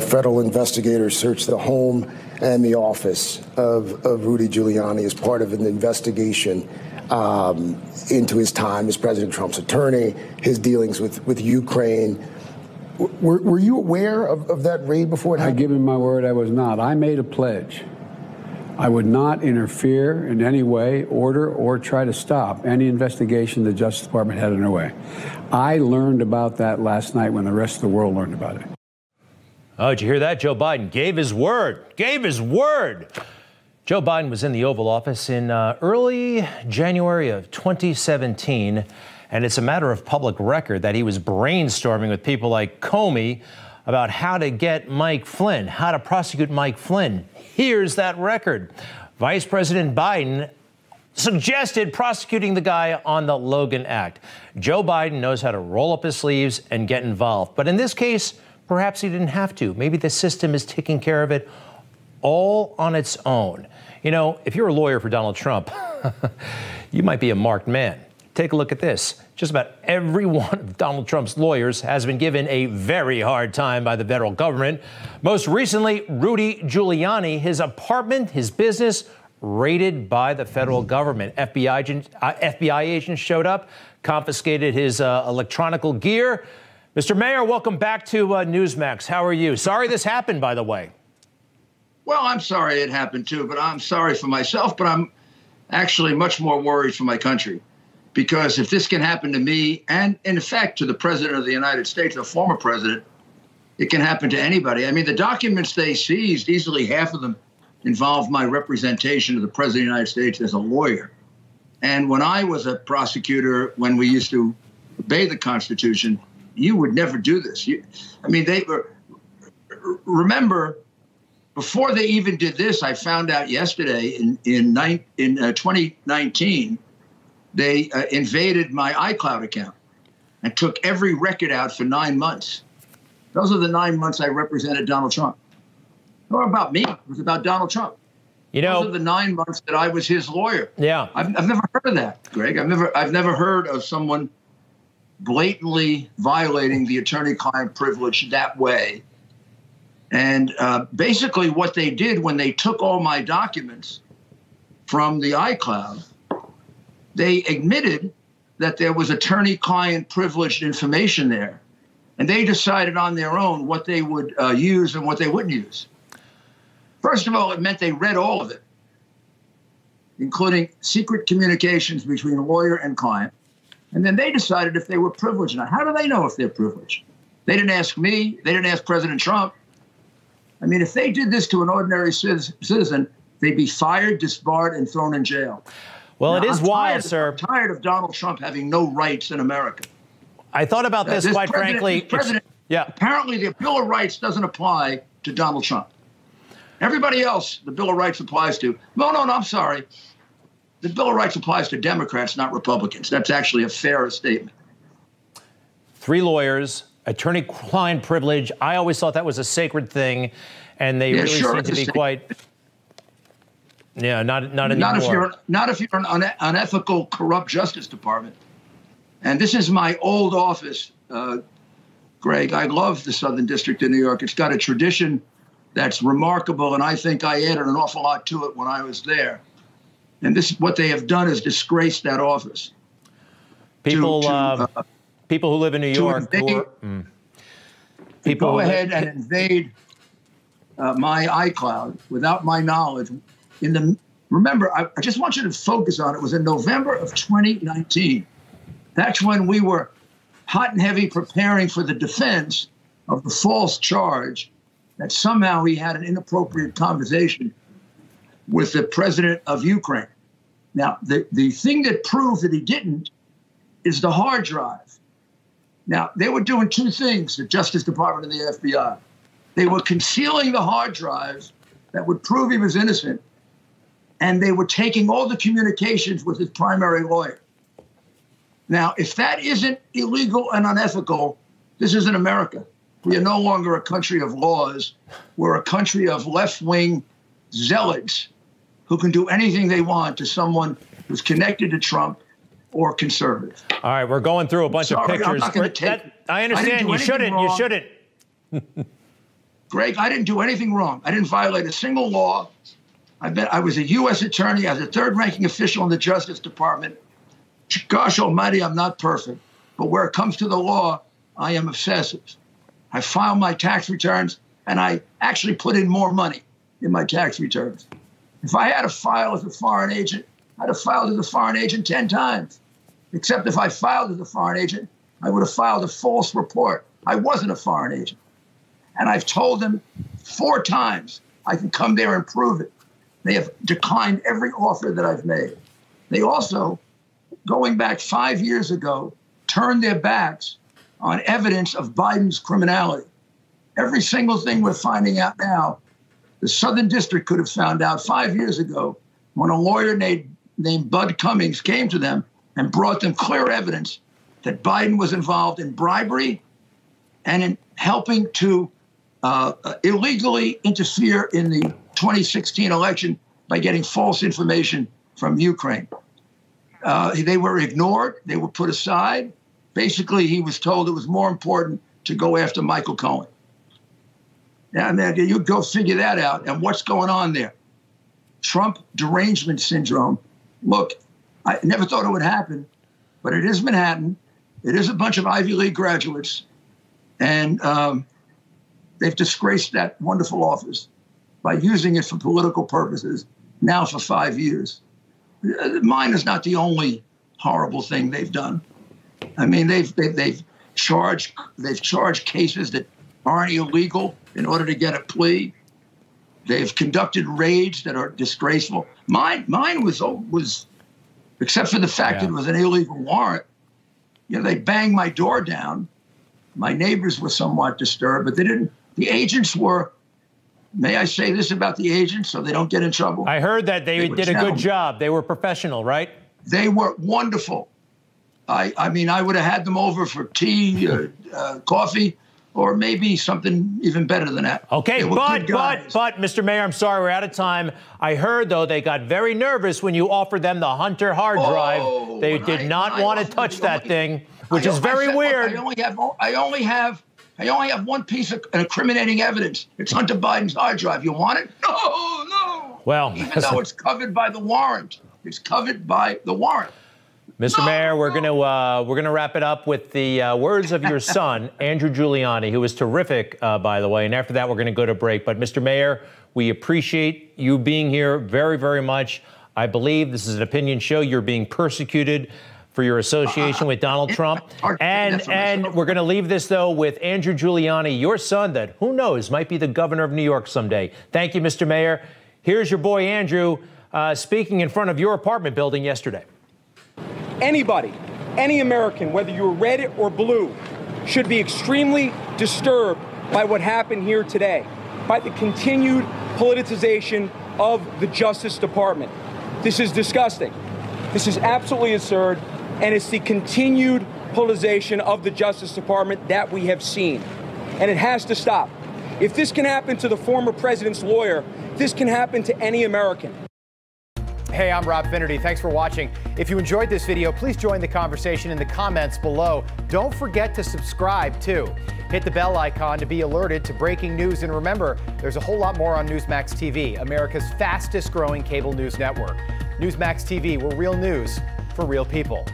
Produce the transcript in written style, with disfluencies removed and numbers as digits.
federal investigators searched the home and the office of Rudy Giuliani as part of an investigation into his time as President Trump's attorney, his dealings with Ukraine. Were you aware of that raid before it happened? I give him my word I was not. I made a pledge. I would not interfere in any way, order, or try to stop any investigation the Justice Department had underway. I learned about that last night when the rest of the world learned about it. Oh, did you hear that? Joe Biden gave his word. Gave his word. Joe Biden was in the Oval Office in early January of 2017, and it's a matter of public record that he was brainstorming with people like Comey about how to get Mike Flynn, how to prosecute Mike Flynn. Here's that record. Vice President Biden suggested prosecuting the guy on the Logan Act. Joe Biden knows how to roll up his sleeves and get involved. But in this case, perhaps he didn't have to. Maybe the system is taking care of it all on its own. You know, if you're a lawyer for Donald Trump, you might be a marked man. Take a look at this. Just about every one of Donald Trump's lawyers has been given a very hard time by the federal government. Most recently, Rudy Giuliani, his apartment, his business, raided by the federal government. FBI agents showed up, confiscated his electronical gear. Mr. Mayor, welcome back to Newsmax. How are you? Sorry this happened, by the way. Well, I'm sorry it happened, too, but I'm sorry for myself, but I'm actually much more worried for my country. Because if this can happen to me and, in effect, to the president of the United States, a former president, it can happen to anybody. I mean, the documents they seized, easily half of them involved my representation of the president of the United States as a lawyer. And when I was a prosecutor, when we used to obey the Constitution, you would never do this. They were, remember, before they even did this, I found out yesterday in 2019, they invaded my iCloud account and took every record out for 9 months. Those are the 9 months I represented Donald Trump. It wasn't about me. It was about Donald Trump. You know, those are the 9 months that I was his lawyer. Yeah, I've never heard of that, Greg. I've never heard of someone blatantly violating the attorney-client privilege that way. And basically, what they did when they took all my documents from the iCloud, they admitted that there was attorney-client privileged information there, and they decided on their own what they would use and what they wouldn't use. First of all, it meant they read all of it, including secret communications between a lawyer and client, and then they decided if they were privileged or not. How do they know if they're privileged? They didn't ask me. They didn't ask President Trump. I mean, if they did this to an ordinary citizen, they'd be fired, disbarred, and thrown in jail. Well, now, it is wild, sir. I'm tired of Donald Trump having no rights in America. I thought about this quite frankly. Apparently, the Bill of Rights doesn't apply to Donald Trump. Everybody else, the Bill of Rights applies to. No, I'm sorry. The Bill of Rights applies to Democrats, not Republicans. That's actually a fairer statement. 3 lawyers, attorney-client privilege. I always thought that was a sacred thing, and they really seem to be quite. Yeah, not anymore. Not if you're an unethical, corrupt Justice Department. And this is my old office, Greg. I love the Southern District of New York. It's got a tradition that's remarkable, and I think I added an awful lot to it when I was there. And what they have done is disgrace that office. People who live in New York. People go ahead and invade my iCloud without my knowledge. Remember, I just want you to focus on it. It was in November of 2019. That's when we were hot and heavy preparing for the defense of the false charge that somehow he had an inappropriate conversation with the president of Ukraine. Now, the thing that proved that he didn't is the hard drive. Now, they were doing 2 things, the Justice Department and the FBI. They were concealing the hard drives that would prove he was innocent, and they were taking all the communications with his primary lawyer. Now, if that isn't illegal and unethical, this isn't America. We are no longer a country of laws. We're a country of left-wing zealots who can do anything they want to someone who's connected to Trump or conservative. All right, we're going through a bunch of pictures. I'm not gonna take I understand. You shouldn't. Greg, I didn't do anything wrong. I didn't violate a single law. I was a U.S. attorney. I was a third-ranking official in the Justice Department. Gosh almighty, I'm not perfect. But where it comes to the law, I am obsessive. I file my tax returns, and I actually put in more money in my tax returns. If I had to file as a foreign agent, I'd have filed as a foreign agent 10 times. Except if I filed as a foreign agent, I would have filed a false report. I wasn't a foreign agent. And I've told them 4 times I can come there and prove it. They have declined every offer that I've made. They also, going back 5 years ago, turned their backs on evidence of Biden's criminality. Every single thing we're finding out now, the Southern District could have found out 5 years ago when a lawyer named Bud Cummings came to them and brought them clear evidence that Biden was involved in bribery and in helping to illegally interfere in the 2016 election by getting false information from Ukraine. They were ignored. They were put aside. Basically, he was told it was more important to go after Michael Cohen. Now, man, you go figure that out. And what's going on there? Trump derangement syndrome. Look, I never thought it would happen, but it is Manhattan. It is a bunch of Ivy League graduates. And they've disgraced that wonderful office by using it for political purposes now for 5 years. Mine is not the only horrible thing they've done. I mean, they've charged cases that aren't illegal in order to get a plea. They've conducted raids that are disgraceful. Mine was except for the fact that it was an illegal warrant. You know, they banged my door down. My neighbors were somewhat disturbed, but they didn't. The agents were. May I say this about the agents so they don't get in trouble? I heard that they did a good job. They were professional, right? They were wonderful. I mean, I would have had them over for tea, coffee, or maybe something even better than that. Okay, but, Mr. Mayor, I'm sorry, we're out of time. I heard, though, they got very nervous when you offered them the Hunter hard drive. They did not want to touch that thing, which is very weird. I only have one piece of incriminating evidence. It's Hunter Biden's hard drive. You want it? No. Well, even though it's covered by the warrant, it's covered by the warrant. Mr. Mayor, we're gonna wrap it up with the words of your son, Andrew Giuliani, who was terrific, by the way. And after that, we're going to go to break. But Mr. Mayor, we appreciate you being here very, very much. I believe this is an opinion show. You're being persecuted for your association with Donald Trump. And we're going to leave this, though, with Andrew Giuliani, your son, that who knows might be the governor of New York someday. Thank you, Mr. Mayor. Here's your boy, Andrew, speaking in front of your apartment building yesterday. Anybody, any American, whether you're red or blue, should be extremely disturbed by what happened here today, by the continued politicization of the Justice Department. This is disgusting. This is absolutely absurd, and it's the continued politicization of the Justice Department that we have seen. And it has to stop. If this can happen to the former president's lawyer, this can happen to any American. Hey, I'm Rob Finnerty. Thanks for watching. If you enjoyed this video, please join the conversation in the comments below. Don't forget to subscribe, too. Hit the bell icon to be alerted to breaking news. And remember, there's a whole lot more on Newsmax TV, America's fastest growing cable news network. Newsmax TV, where real news for real people.